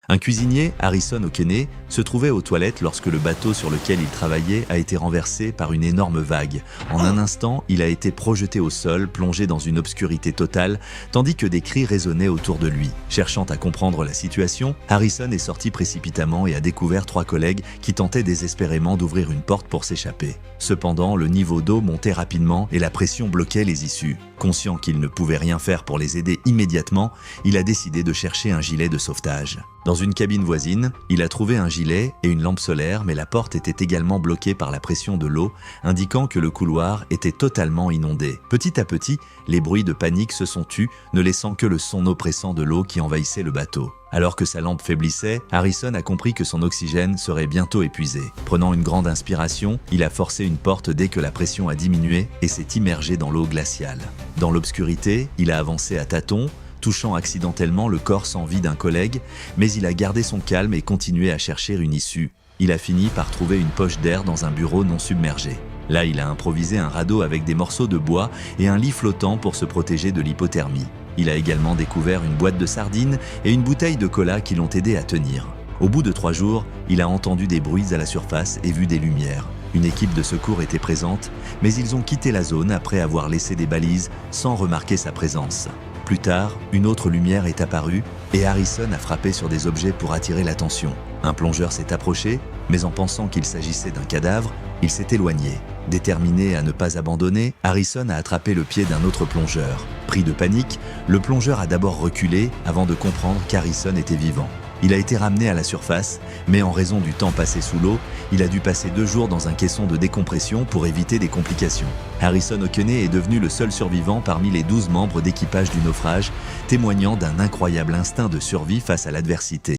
Un cuisinier, Harrison O'Kenney, se trouvait aux toilettes lorsque le bateau sur lequel il travaillait a été renversé par une énorme vague. En un instant, il a été projeté au sol, plongé dans une obscurité totale, tandis que des cris résonnaient autour de lui. Cherchant à comprendre la situation, Harrison est sorti précipitamment et a découvert 3 collègues qui tentaient désespérément d'ouvrir une porte pour s'échapper. Cependant, le niveau d'eau montait rapidement et la pression bloquait les issues. Conscient qu'il ne pouvait rien faire pour les aider immédiatement, il a décidé de chercher un gilet de sauvetage. Dans une cabine voisine, il a trouvé un gilet et une lampe solaire, mais la porte était également bloquée par la pression de l'eau, indiquant que le couloir était totalement inondé. Petit à petit, les bruits de panique se sont tus, ne laissant que le son oppressant de l'eau qui envahissait le bateau. Alors que sa lampe faiblissait, Harrison a compris que son oxygène serait bientôt épuisé. Prenant une grande inspiration, il a forcé une porte dès que la pression a diminué et s'est immergé dans l'eau glaciale. Dans l'obscurité, il a avancé à tâtons, touchant accidentellement le corps sans vie d'un collègue, mais il a gardé son calme et continué à chercher une issue. Il a fini par trouver une poche d'air dans un bureau non submergé. Là, il a improvisé un radeau avec des morceaux de bois et un lit flottant pour se protéger de l'hypothermie. Il a également découvert une boîte de sardines et une bouteille de cola qui l'ont aidé à tenir. Au bout de 3 jours, il a entendu des bruits à la surface et vu des lumières. Une équipe de secours était présente, mais ils ont quitté la zone après avoir laissé des balises sans remarquer sa présence. Plus tard, une autre lumière est apparue et Harrison a frappé sur des objets pour attirer l'attention. Un plongeur s'est approché, mais en pensant qu'il s'agissait d'un cadavre, il s'est éloigné. Déterminé à ne pas abandonner, Harrison a attrapé le pied d'un autre plongeur. Pris de panique, le plongeur a d'abord reculé avant de comprendre qu'Harrison était vivant. Il a été ramené à la surface, mais en raison du temps passé sous l'eau, il a dû passer 2 jours dans un caisson de décompression pour éviter des complications. Harrison O'Kenney est devenu le seul survivant parmi les 12 membres d'équipage du naufrage, témoignant d'un incroyable instinct de survie face à l'adversité.